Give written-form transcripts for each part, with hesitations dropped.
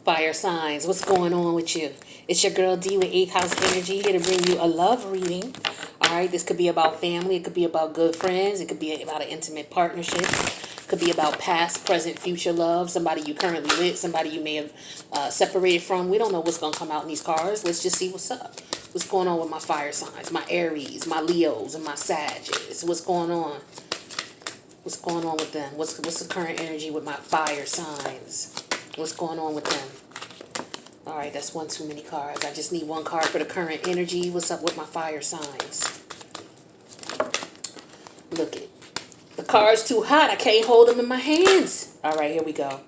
Fire signs, what's going on with you? It's your girl D with 8th house energy, here to bring you a love reading. All right, this could be about family, it could be about good friends, it could be about an intimate partnership, it could be about past, present, future love, somebody you currently with, somebody you may have separated from. We don't know what's going to come out in these cards. Let's just see what's up. What's going on with my fire signs, my Aries, my Leos, and my Sagittarius? What's going on? What's going on with them? What's the current energy with my fire signs? What's going on with them? All right, that's one too many cards. I just need one card for the current energy. What's up with my fire signs? Look it. The card's too hot. I can't hold them in my hands. All right, here we go.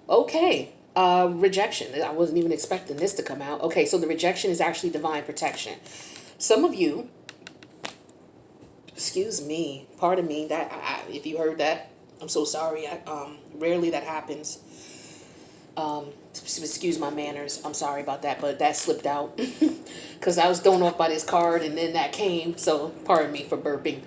Okay. Rejection. I wasn't even expecting this to come out. Okay, so the rejection is actually divine protection. Some of you, excuse me, pardon me, that if you heard that, I'm so sorry. Rarely that happens. Excuse my manners. I'm sorry about that, but that slipped out because I was thrown off by this card, and then that came. So pardon me for burping.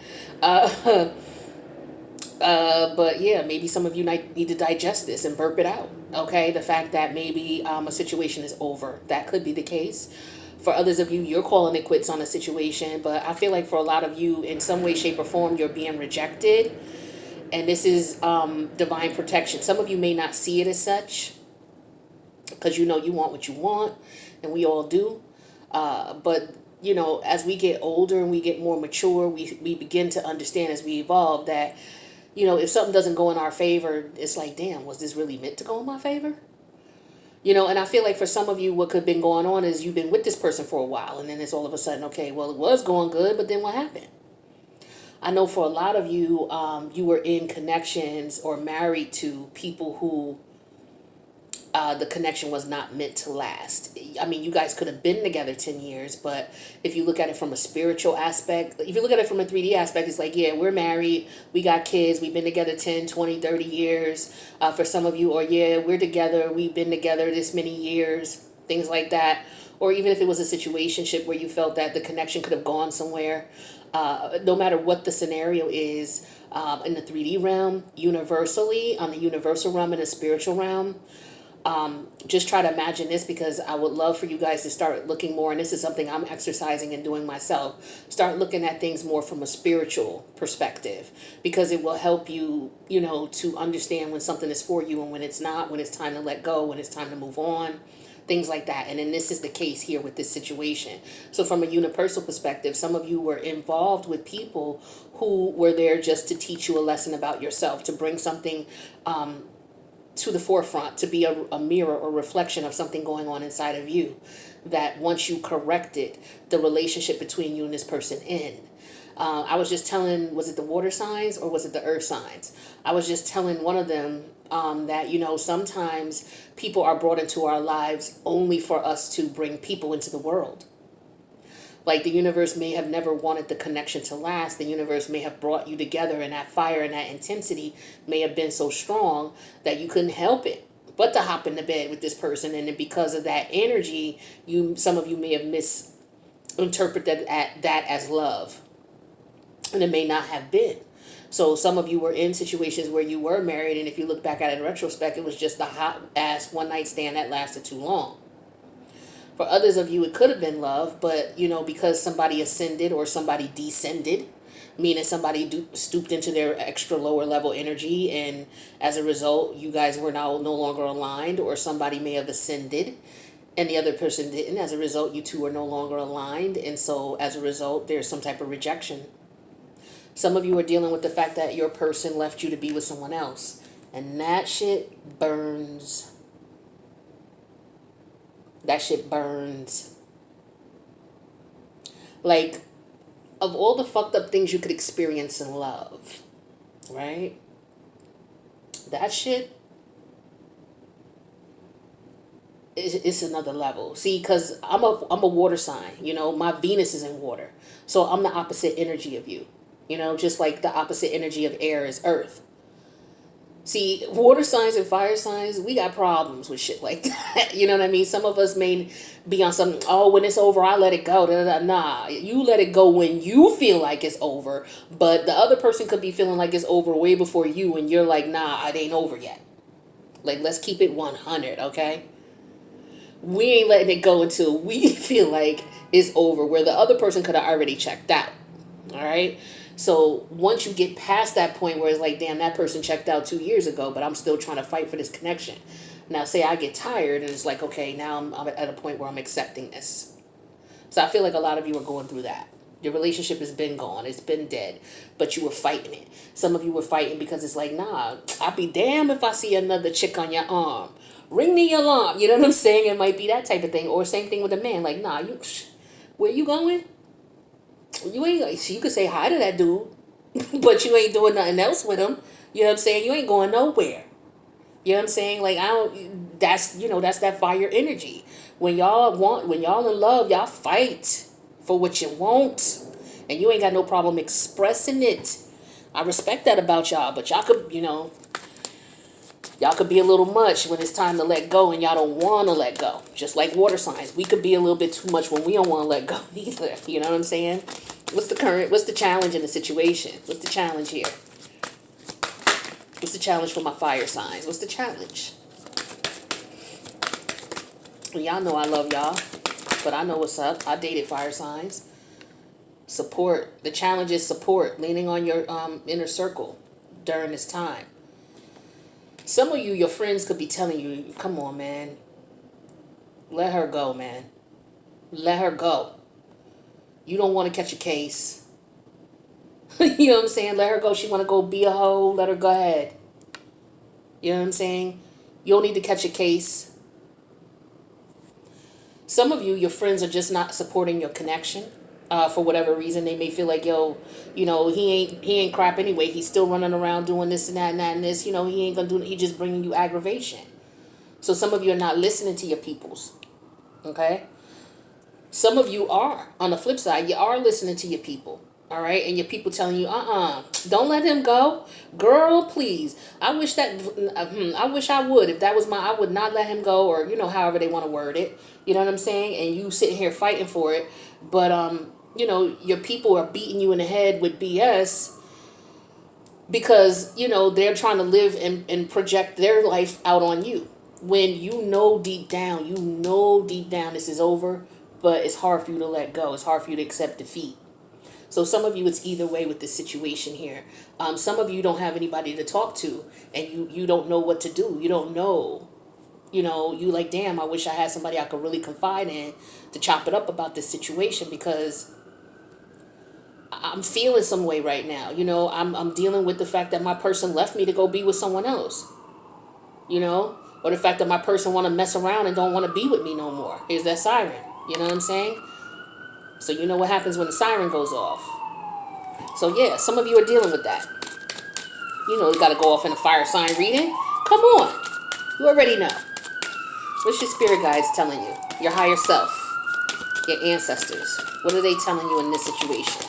But yeah, maybe some of you might need to digest this and burp it out. Okay, the fact that maybe a situation is over, that could be the case. For others of you, you're calling it quits on a situation, but I feel like for a lot of you, in some way, shape, or form, you're being rejected. And this is divine protection. Some of you may not see it as such because you know you want what you want, and we all do. But, you know, as we get older and we get more mature, we begin to understand as we evolve that, you know, if something doesn't go in our favor, it's like, damn, was this really meant to go in my favor? You know, and I feel like for some of you, what could have been going on is you've been with this person for a while, and then it's all of a sudden, okay, well, it was going good, but then what happened? I know for a lot of you, you were in connections or married to people who the connection was not meant to last. I mean, you guys could have been together 10 years, but if you look at it from a spiritual aspect, if you look at it from a 3D aspect, it's like, yeah, we're married, we got kids, we've been together 10, 20, 30 years. For some of you, or yeah, we're together, we've been together this many years, things like that. Or even if it was a situationship where you felt that the connection could have gone somewhere. No matter what the scenario is, in the 3D realm, universally, on the universal realm and the spiritual realm, just try to imagine this, because I would love for you guys to start looking more, and this is something I'm exercising and doing myself, start looking at things more from a spiritual perspective, because it will help you, you know, to understand when something is for you and when it's not, when it's time to let go, when it's time to move on, things like that. And then this is the case here with this situation. So from a universal perspective, some of you were involved with people who were there just to teach you a lesson about yourself, to bring something to the forefront, to be a mirror or reflection of something going on inside of you, that once you corrected, the relationship between you and this person end. I was just telling, was it the water signs or was it the earth signs? I was just telling one of them that, you know, sometimes people are brought into our lives only for us to bring people into the world. Like the universe may have never wanted the connection to last. The universe may have brought you together, and that fire and that intensity may have been so strong that you couldn't help it but to hop into bed with this person. And then because of that energy, some of you may have misinterpreted that as love. And it may not have been. So some of you were in situations where you were married, and if you look back at it in retrospect, it was just a hot ass one night stand that lasted too long. For others of you, it could have been love, but, you know, because somebody ascended or somebody descended, meaning somebody stooped into their extra lower level energy, and as a result, you guys were now no longer aligned, or somebody may have ascended and the other person didn't. As a result, you two are no longer aligned, and so as a result, there's some type of rejection. Some of you are dealing with the fact that your person left you to be with someone else, and that shit burns. That shit burns. Like, of all the fucked up things you could experience in love, right? That shit is another level. See, because I'm a water sign, you know, my Venus is in water. So I'm the opposite energy of you. You know, just like the opposite energy of air is earth. See, water signs and fire signs, we got problems with shit like that. You know what I mean? Some of us may be on some, oh, when it's over, I let it go. Da, da, da. Nah, you let it go when you feel like it's over. But the other person could be feeling like it's over way before you, and you're like, nah, it ain't over yet. Like, let's keep it 100, okay? We ain't letting it go until we feel like it's over, where the other person could have already checked out. All right. So once you get past that point where it's like, damn, that person checked out 2 years ago, but I'm still trying to fight for this connection. Now, say I get tired and it's like, okay, now I'm at a point where I'm accepting this. So I feel like a lot of you are going through that. Your relationship has been gone. It's been dead, but you were fighting it. Some of you were fighting because it's like, nah, I'll be damned if I see another chick on your arm. Ring the alarm. You know what I'm saying? It might be that type of thing. Or same thing with a man. Like, nah, where you going? You ain't. So you could say hi to that dude, but you ain't doing nothing else with him. You know what I'm saying? You ain't going nowhere. You know what I'm saying? Like, I don't. That's that fire energy. When y'all in love, y'all fight for what you want, and you ain't got no problem expressing it. I respect that about y'all, but y'all could be a little much when it's time to let go, and y'all don't want to let go. Just like water signs, we could be a little bit too much when we don't want to let go either. You know what I'm saying? What's the challenge in the situation? What's the challenge here? What's the challenge for my fire signs? What's the challenge? Well, y'all know I love y'all, but I know what's up. I dated fire signs. Support. The challenge is support, leaning on your inner circle during this time. Some of you, your friends could be telling you, come on, man. Let her go, man. Let her go. You don't want to catch a case. You know what I'm saying? Let her go. She want to go be a hoe. Let her go ahead. You know what I'm saying? You don't need to catch a case. Some of you, your friends are just not supporting your connection. For whatever reason, they may feel like, yo, he ain't crap anyway. He's still running around doing this and that and that and this. He ain't gonna do it. He just bringing you aggravation. So some of you are not listening to your peoples. Okay. Some of you are, on the flip side, you are listening to your people. All right. And your people telling you, don't let him go. Girl, please. I wish I would. If that was I would not let him go, or, however they want to word it. You know what I'm saying? And you sitting here fighting for it. But, your people are beating you in the head with BS because, they're trying to live and project their life out on you. When deep down this is over, but it's hard for you to let go. It's hard for you to accept defeat. So some of you, it's either way with this situation here. Some of you don't have anybody to talk to, and you don't know what to do. You don't know. You like, damn, I wish I had somebody I could really confide in to chop it up about this situation, because I'm feeling some way right now. I'm dealing with the fact that my person left me to go be with someone else. Or the fact that my person want to mess around and don't want to be with me no more. Here's that siren. You know what I'm saying? So you know what happens when the siren goes off. So yeah, some of you are dealing with that. You got to go off in a fire sign reading. Come on. You already know. What's your spirit guides telling you? Your higher self. Your ancestors. What are they telling you in this situation?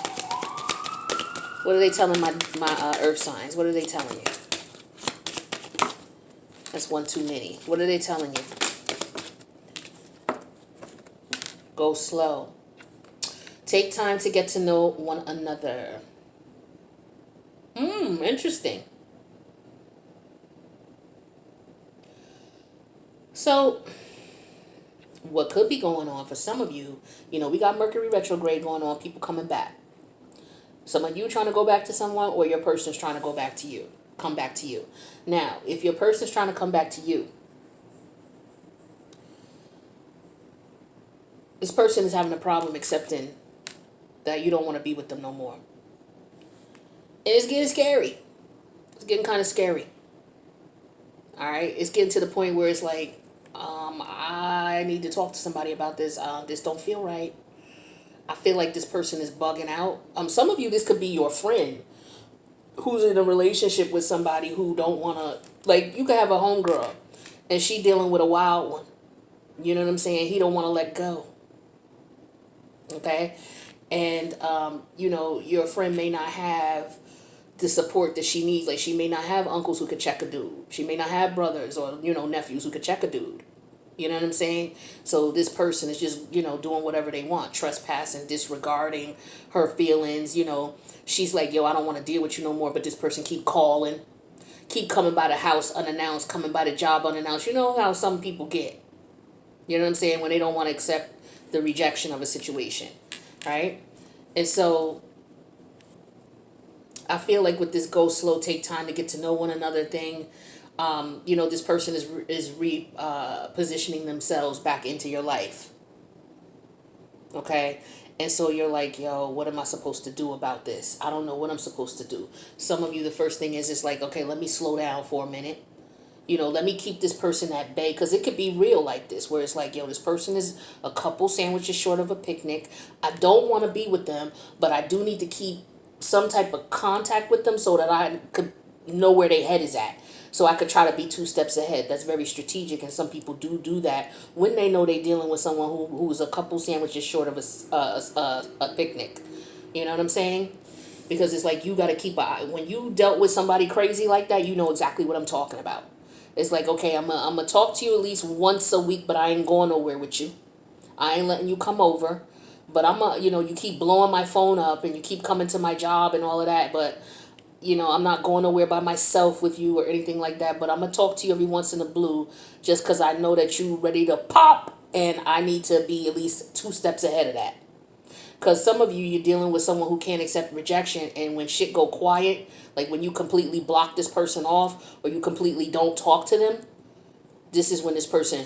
What are they telling my earth signs? What are they telling you? That's one too many. What are they telling you? Go slow. Take time to get to know one another. Interesting. So, what could be going on for some of you, we got Mercury retrograde going on, people coming back. Some of you trying to go back to someone, or your person's trying to go back to you, come back to you. Now, if your person's trying to come back to you, this person is having a problem accepting that you don't want to be with them no more. And it's getting scary. It's getting kind of scary. All right? It's getting to the point where it's like, I need to talk to somebody about this. This don't feel right. I feel like this person is bugging out. Some of you, this could be your friend who's in a relationship with somebody who don't want to, like, you could have a homegirl and she dealing with a wild one. You know what I'm saying? He don't want to let go. Okay? And, your friend may not have the support that she needs. Like, she may not have uncles who could check a dude. She may not have brothers or, nephews who could check a dude. You know what I'm saying? So this person is just, doing whatever they want, trespassing, disregarding her feelings. She's like, yo, I don't want to deal with you no more. But this person keep calling. keep coming by the house unannounced, coming by the job unannounced. You know how some people get. You know what I'm saying? When they don't want to accept the rejection of a situation, right? And so I feel like with this go slow, take time to get to know one another thing, this person is positioning themselves back into your life. Okay? And so you're like, yo, what am I supposed to do about this? I don't know what I'm supposed to do. Some of you, the first thing is like, okay, let me slow down for a minute. Let me keep this person at bay, because it could be real like this, where it's like, yo, this person is a couple sandwiches short of a picnic. I don't want to be with them, but I do need to keep some type of contact with them so that I could know where their head is at. So I could try to be 2 steps ahead. That's very strategic, and some people do that when they know they're dealing with someone who's a couple sandwiches short of a picnic. You know what I'm saying? Because it's like you got to keep an eye. When you dealt with somebody crazy like that, you know exactly what I'm talking about. It's like, okay, I'm gonna talk to you at least once a week, but I ain't going nowhere with you. I ain't letting you come over. But you keep blowing my phone up and you keep coming to my job and all of that. But, I'm not going nowhere by myself with you or anything like that. But I'm going to talk to you every once in a blue just because I know that you ready to pop, and I need to be at least 2 steps ahead of that. Because some of you, you're dealing with someone who can't accept rejection, and when shit go quiet, like when you completely block this person off or you completely don't talk to them, this is when this person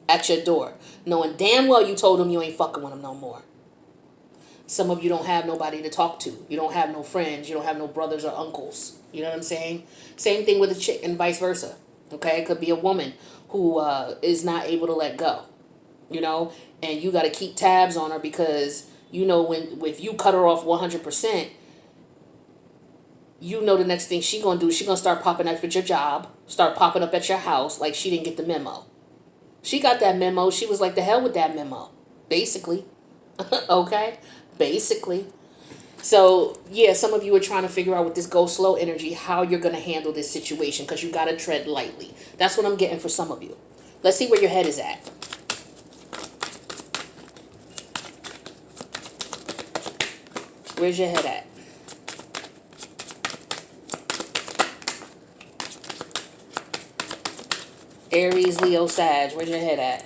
at your door, knowing damn well you told them you ain't fucking with them no more. Some of you don't have nobody to talk to. You don't have no friends. You don't have no brothers or uncles. You know what I'm saying? Same thing with a chick and vice versa. Okay? It could be a woman who is not able to let go. And you got to keep tabs on her, because if you cut her off 100%, the next thing she gonna do, she gonna start popping up at your job, start popping up at your house like she didn't get the memo. She got that memo. She was like, the hell with that memo, basically. Okay, basically. So yeah, some of you are trying to figure out with this go slow energy how you're gonna handle this situation, because you gotta tread lightly. That's what I'm getting for some of you. Let's see where your head is at. Where's your head at? Aries, Leo, Sag. Where's your head at?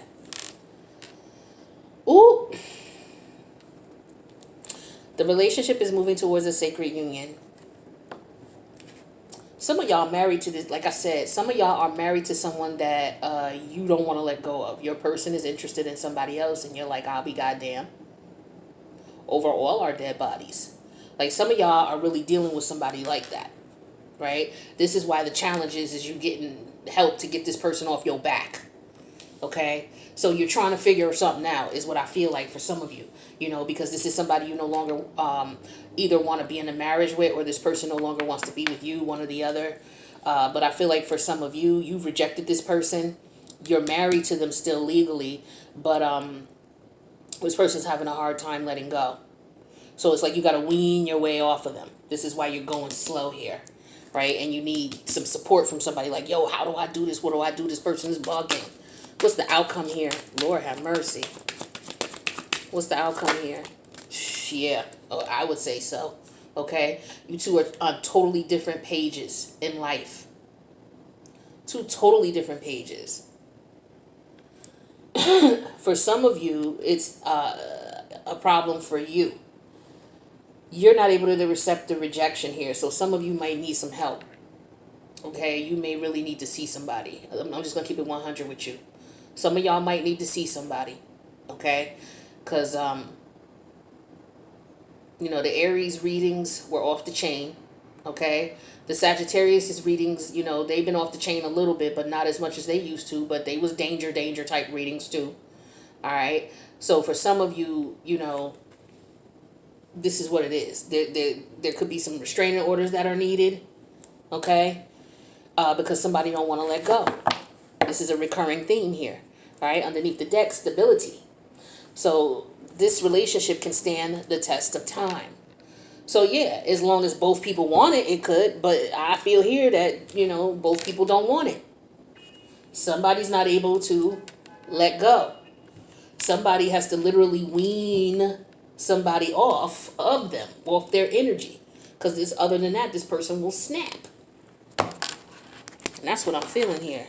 Ooh. The relationship is moving towards a sacred union. Some of y'all married to this, like I said, some of y'all are married to someone that you don't want to let go of. Your person is interested in somebody else, and you're like, I'll be goddamn. Over all our dead bodies. Like, some of y'all are really dealing with somebody like that, right? This is why the challenge is you getting help to get this person off your back, okay? So you're trying to figure something out is what I feel like for some of you, because this is somebody you no longer either want to be in a marriage with, or this person no longer wants to be with you, one or the other. But I feel like for some of you, you've rejected this person. You're married to them still legally, but this person's having a hard time letting go. So it's like you got to wean your way off of them. This is why you're going slow here, right? And you need some support from somebody like, yo, how do I do this? What do I do? This person is bugging. What's the outcome here? Lord have mercy. What's the outcome here? Yeah, I would say so. Okay? You two are on totally different pages in life. 2 totally different pages. For some of you, it's a problem for you. You're not able to accept the rejection here. So some of you might need some help. Okay? You may really need to see somebody. I'm just going to keep it 100 with you. Some of y'all might need to see somebody. Okay? Because, the Aries readings were off the chain. Okay? The Sagittarius readings, they've been off the chain a little bit, but not as much as they used to. But they was danger type readings too. All right? So for some of you, this is what it is. There could be some restraining orders that are needed, okay? Because somebody don't want to let go. This is a recurring theme here, all right? Underneath the deck, stability. So this relationship can stand the test of time. So yeah, as long as both people want it, it could. But I feel here that, both people don't want it. Somebody's not able to let go. Somebody has to literally wean somebody off of them, off their energy. Because other than that, this person will snap. And that's what I'm feeling here.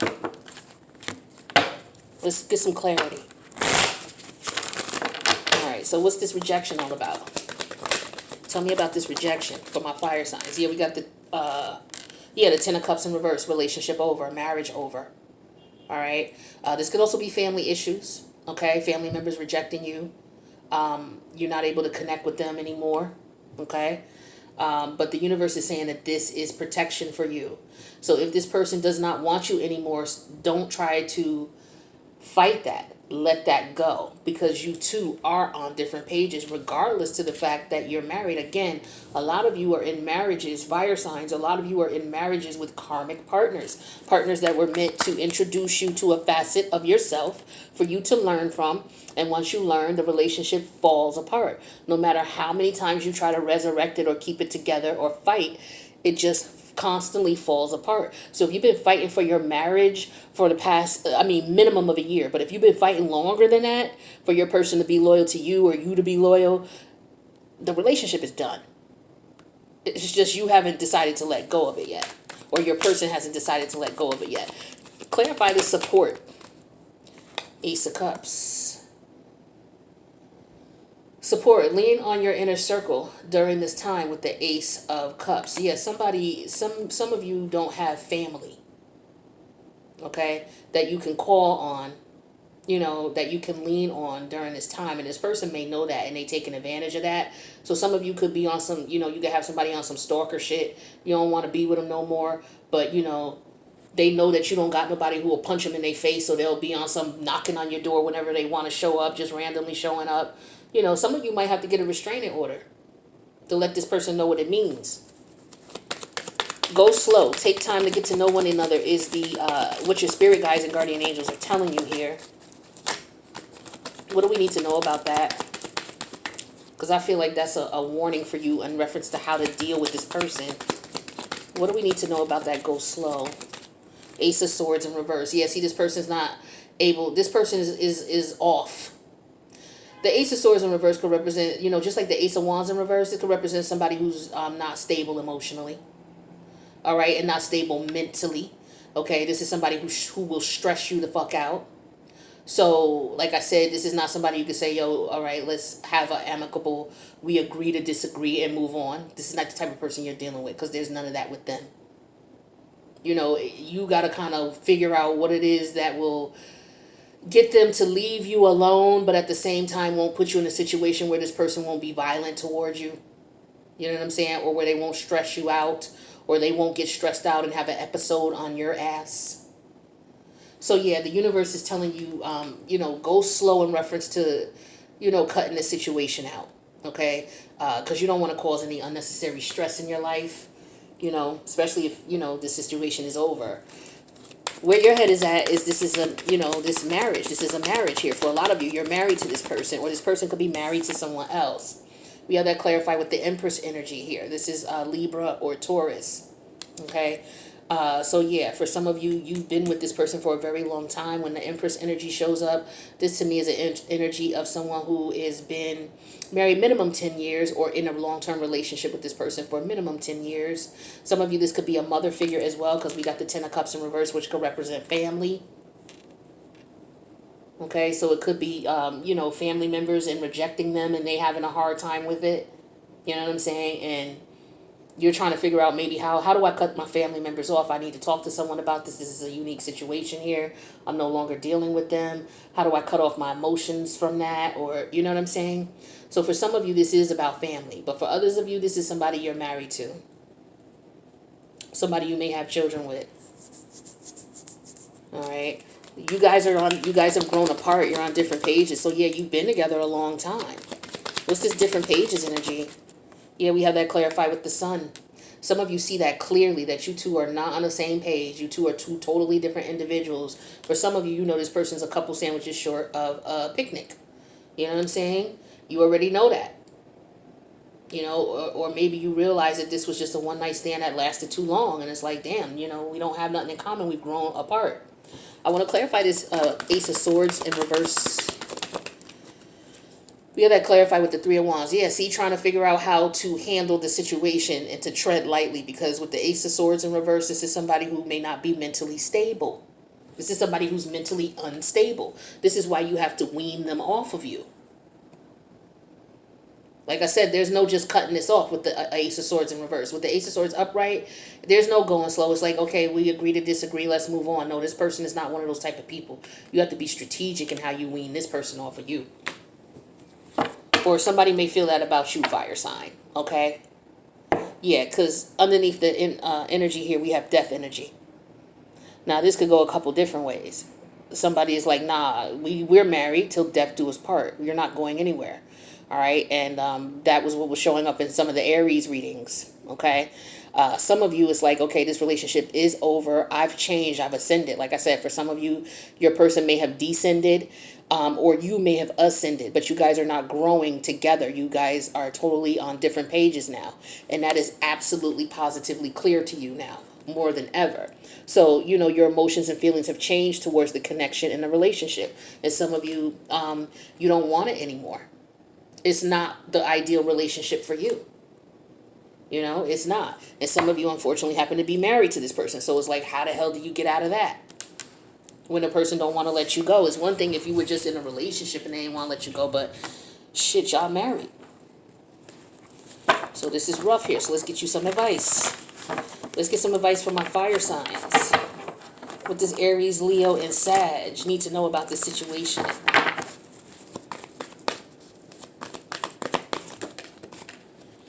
Let's get some clarity. All right, so what's this rejection all about? Tell me about this rejection for my fire signs. Yeah, we got the Ten of Cups in reverse. Relationship over, marriage over. All right. This could also be family issues. Okay, family members rejecting you. You're not able to connect with them anymore. Okay. But the universe is saying that this is protection for you. So if this person does not want you anymore, don't try to fight that. Let that go, because you two are on different pages, regardless to the fact that you're married. Again, a lot of you are in marriages, fire signs. A lot of you are in marriages with karmic partners that were meant to introduce you to a facet of yourself for you to learn from. And once you learn, the relationship falls apart. No matter how many times you try to resurrect it or keep it together or fight, it just constantly falls apart. So if you've been fighting for your marriage for the past, minimum of a year, but if you've been fighting longer than that for your person to be loyal to you or you to be loyal, the relationship is done. It's just you haven't decided to let go of it yet, or your person hasn't decided to let go of it yet. Clarify this support. Ace of Cups. Support, lean on your inner circle during this time with the Ace of Cups. Yeah, some of you don't have family, okay, that you can call on, that you can lean on during this time. And this person may know that and they taking advantage of that. So some of you could be on some, you could have somebody on some stalker shit. You don't want to be with them no more, but, they know that you don't got nobody who will punch them in their face, so they'll be on some knocking on your door whenever they want to show up, just randomly showing up. Some of you might have to get a restraining order to let this person know what it means. Go slow. Take time to get to know one another is the what your spirit guides and guardian angels are telling you here. What do we need to know about that? Because I feel like that's a warning for you in reference to how to deal with this person. What do we need to know about that? Go slow. Ace of Swords in reverse. Yeah, see, this person's not able. This person is off. The Ace of Swords in reverse could represent, just like the Ace of Wands in reverse, it could represent somebody who's not stable emotionally. All right, and not stable mentally. Okay, this is somebody who will stress you the fuck out. So, like I said, this is not somebody you can say, yo, all right, let's have an amicable, we agree to disagree and move on. This is not the type of person you're dealing with, because there's none of that with them. You got to kind of figure out what it is that will get them to leave you alone, but at the same time won't put you in a situation where this person won't be violent towards you. You know what I'm saying? Or where they won't stress you out, or they won't get stressed out and have an episode on your ass. So yeah, the universe is telling you, go slow in reference to, cutting the situation out. Okay? Because you don't want to cause any unnecessary stress in your life. Especially if, the situation is over. Where your head is at is this is this marriage. This is a marriage here. For a lot of you, you're married to this person, or this person could be married to someone else. We have that clarified with the Empress energy here. This is Libra or Taurus. Okay? So yeah, for some of you, you've been with this person for a very long time. When the Empress energy shows up, this to me is an energy of someone who has been married minimum 10 years or in a long-term relationship with this person for minimum 10 years. Some of you, this could be a mother figure as well, because we got the Ten of Cups in reverse, which could represent family. Okay, so it could be, family members and rejecting them and they having a hard time with it. You know what I'm saying? And you're trying to figure out maybe how do I cut my family members off? I need to talk to someone about this. This is a unique situation here. I'm no longer dealing with them. How do I cut off my emotions from that? Or, you know what I'm saying? So for some of you, this is about family. But for others of you, this is somebody you're married to. Somebody you may have children with. All right. You guys have grown apart. You're on different pages. So yeah, you've been together a long time. What's this different pages energy? Yeah, we have that clarified with the Sun. Some of you see that clearly, that you two are not on the same page. You two are two totally different individuals. For some of you, this person's a couple sandwiches short of a picnic. You know what I'm saying? You already know that. Or maybe you realize that this was just a one-night stand that lasted too long. And it's like, damn, we don't have nothing in common. We've grown apart. I want to clarify this Ace of Swords in reverse. We got that clarified with the Three of Wands. Yeah, see, trying to figure out how to handle the situation and to tread lightly, because with the Ace of Swords in reverse, this is somebody who may not be mentally stable. This is somebody who's mentally unstable. This is why you have to wean them off of you. Like I said, there's no just cutting this off with the Ace of Swords in reverse. With the Ace of Swords upright, there's no going slow. It's like, okay, we agree to disagree. Let's move on. No, this person is not one of those type of people. You have to be strategic in how you wean this person off of you. Or somebody may feel that about you, fire sign. Okay? Yeah, because underneath the energy here, we have death energy. Now, this could go a couple different ways. Somebody is like, nah, we're married till death do us part. You're not going anywhere. All right, and that was what was showing up in some of the Aries readings, okay? Some of you, it's like, okay, this relationship is over. I've changed. I've ascended. Like I said, for some of you, your person may have descended, or you may have ascended, but you guys are not growing together. You guys are totally on different pages now, and that is absolutely positively clear to you now, more than ever. So, you know, your emotions and feelings have changed towards the connection in the relationship, and some of you, you don't want it anymore. It's not the ideal relationship for you. You know, it's not. And some of you, unfortunately, happen to be married to this person. So it's like, how the hell do you get out of that? When a person don't want to let you go. It's one thing if you were just in a relationship and they didn't want to let you go, but shit, y'all married. So this is rough here. So let's get you some advice. Let's get some advice from my fire signs. What does Aries, Leo, and Sag need to know about this situation?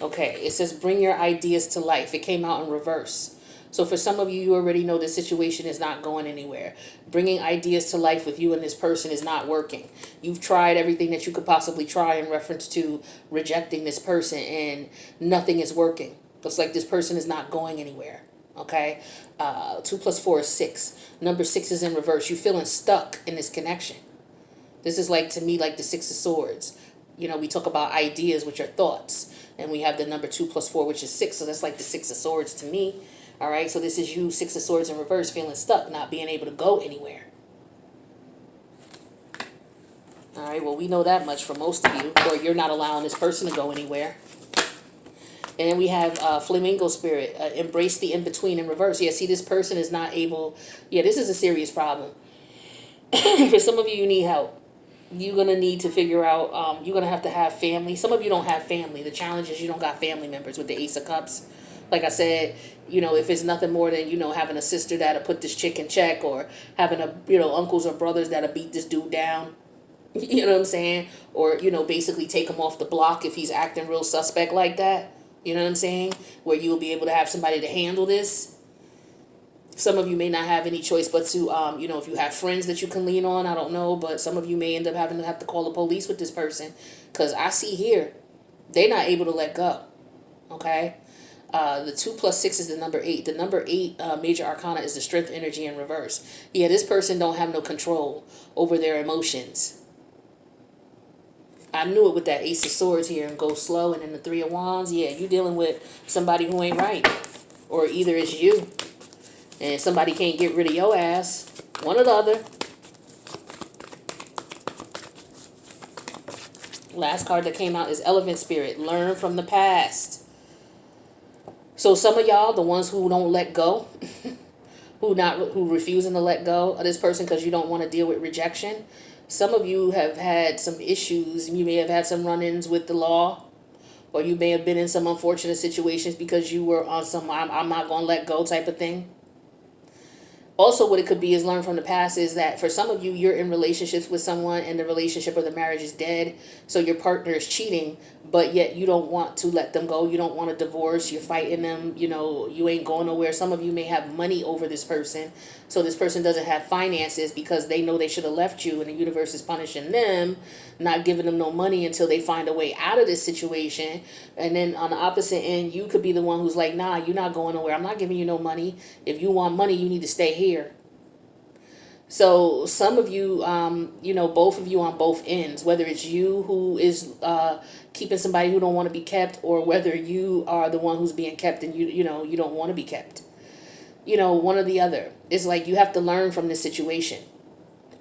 Okay, it says bring your ideas to life. It came out in reverse. So for some of you, you already know the situation is not going anywhere. Bringing ideas to life with you and this person is not working. You've tried everything that you could possibly try in reference to rejecting this person, and nothing is working. Looks like this person is not going anywhere. Okay, 2 + 4 is 6. Number 6 is in reverse. You're feeling stuck in this connection. This is like, to me, like the 6 of Swords. You know, we talk about ideas, which are thoughts. And we have the number 2 + 4, which is 6. So that's like the 6 of Swords to me. All right. So this is you, 6 of Swords in reverse, feeling stuck, not being able to go anywhere. All right. Well, we know that much for most of you, or you're not allowing this person to go anywhere. And then we have Flamingo Spirit, embrace the in-between in reverse. Yeah, see, this person is not able. Yeah, this is a serious problem. For some of you, you need help. You're going to need to figure out, you're going to have family. Some of you don't have family. The challenge is you don't got family members with the Ace of Cups. Like I said, you know, if it's nothing more than, you know, having a sister that'll put this chick in check, or having uncles or brothers that'll beat this dude down. You know what I'm saying? Or, you know, basically take him off the block if he's acting real suspect like that. You know what I'm saying? Where you'll be able to have somebody to handle this. Some of you may not have any choice but to, you know, if you have friends that you can lean on, I don't know. But some of you may end up having to call the police with this person. Because I see here, they're not able to let go. Okay? The 2 + 6 is the number 8. The number 8 major arcana is the strength energy in reverse. Yeah, this person don't have no control over their emotions. I knew it with that Ace of Swords here, and go slow, and then the 3 of Wands. Yeah, you dealing with somebody who ain't right. Or either it's you, and somebody can't get rid of your ass. One or the other. Last card that came out is Elephant Spirit. Learn from the past. So some of y'all, the ones who don't let go, who refusing to let go of this person because you don't want to deal with rejection. Some of you have had some issues. You may have had some run-ins with the law, or you may have been in some unfortunate situations because you were on some I'm not going to let go type of thing. Also, what it could be is learn from the past is that for some of you, you're in relationships with someone and the relationship or the marriage is dead. So your partner is cheating, but yet you don't want to let them go. You don't want a divorce. You're fighting them. You know, you ain't going nowhere. Some of you may have money over this person. So this person doesn't have finances because they know they should have left you, and the universe is punishing them, not giving them no money until they find a way out of this situation. And then on the opposite end, you could be the one who's like, nah, you're not going nowhere. I'm not giving you no money. If you want money, you need to stay here. So some of you, you know, both of you on both ends, whether it's you who is keeping somebody who don't want to be kept, or whether you are the one who's being kept and you know, you don't want to be kept. You know, one or the other. It's like you have to learn from this situation.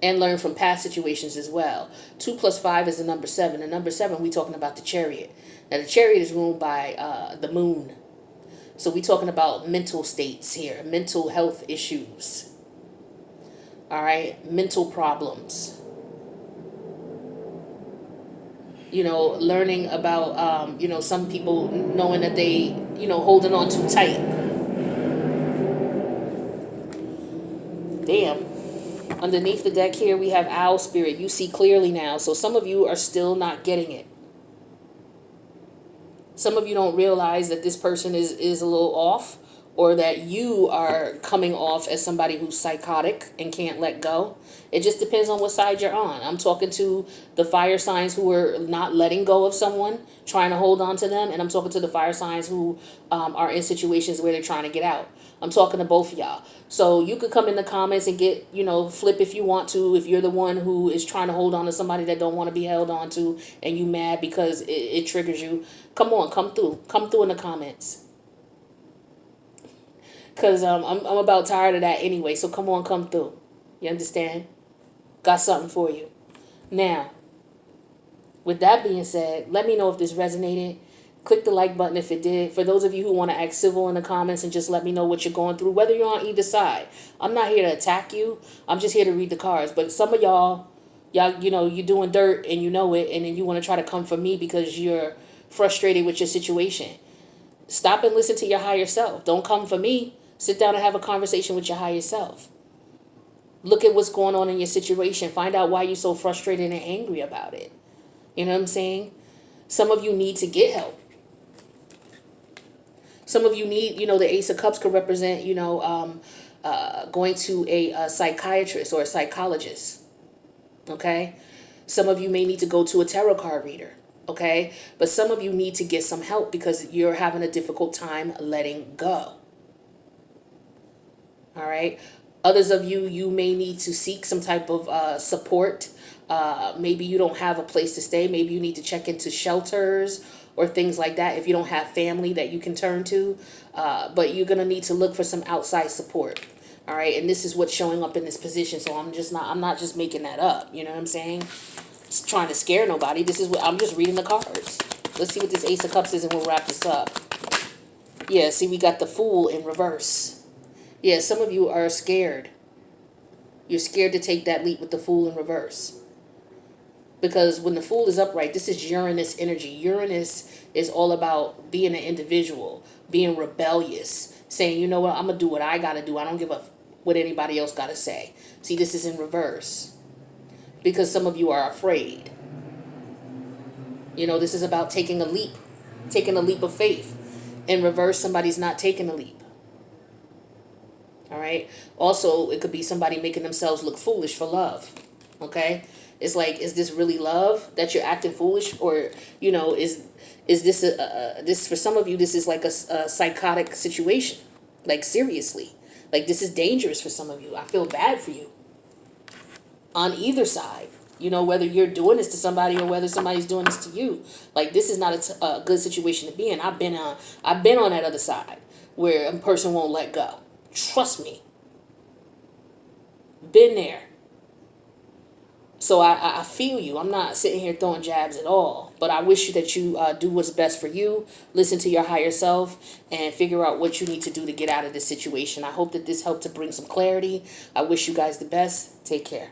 and learn from past situations as well. 2 plus 5 is the number 7. The number 7, we talking about the Chariot. Now, the Chariot is ruled by the moon. So we talking about mental states here, mental health issues. All right, mental problems. You know, learning about, you know, some people knowing that they, you know, holding on too tight. Damn. Underneath the deck here, we have Owl Spirit. You see clearly now. So some of you are still not getting it. Some of you don't realize that this person is a little off, or that you are coming off as somebody who's psychotic and can't let go. It just depends on what side you're on. I'm talking to the fire signs who are not letting go of someone, trying to hold on to them. And I'm talking to the fire signs who are in situations where they're trying to get out. I'm talking to both of y'all. So you could come in the comments and get, you know, flip if you want to, if you're the one who is trying to hold on to somebody that don't want to be held on to, and you mad because it triggers you. Come on, come through. Come through in the comments. Because I'm about tired of that anyway. So come on, come through. You understand? Got something for you. Now, with that being said, let me know if this resonated. Click the like button if it did. For those of you who want to act civil in the comments and just let me know what you're going through, whether you're on either side. I'm not here to attack you. I'm just here to read the cards. But some of y'all, you know, you're doing dirt and you know it, and then you want to try to come for me because you're frustrated with your situation. Stop and listen to your higher self. Don't come for me. Sit down and have a conversation with your higher self. Look at what's going on in your situation. Find out why you're so frustrated and angry about it. You know what I'm saying? Some of you need to get help. Some of you need, you know, the Ace of Cups could represent, you know, going to a psychiatrist or a psychologist. Okay? Some of you may need to go to a tarot card reader. Okay? But some of you need to get some help because you're having a difficult time letting go. All right. Others of you, you may need to seek some type of support. Maybe you don't have a place to stay. Maybe you need to check into shelters or things like that if you don't have family that you can turn to. But you're going to need to look for some outside support. All right. And this is what's showing up in this position. So I'm not just making that up. You know what I'm saying? Just trying to scare nobody. This is what I'm just reading the cards. Let's see what this Ace of Cups is and we'll wrap this up. Yeah. See, we got the Fool in reverse. Yeah, some of you are scared. You're scared to take that leap with the Fool in reverse. Because when the Fool is upright, this is Uranus energy. Uranus is all about being an individual, being rebellious, saying, you know what, I'm going to do what I got to do. I don't give a what anybody else got to say. See, this is in reverse. Because some of you are afraid. You know, this is about taking a leap of faith. In reverse, somebody's not taking a leap. All right. Also, it could be somebody making themselves look foolish for love. Okay. It's like, is this really love that you're acting foolish? Or, you know, is this this for some of you, this is like a psychotic situation. Like, seriously. Like, this is dangerous for some of you. I feel bad for you. On either side. You know, whether you're doing this to somebody or whether somebody's doing this to you. Like, this is not a good situation to be in. I've been on that other side where a person won't let go. Trust me. Been there. So I feel you. I'm not sitting here throwing jabs at all. But I wish that you do what's best for you. Listen to your higher self and figure out what you need to do to get out of this situation. I hope that this helped to bring some clarity. I wish you guys the best. Take care.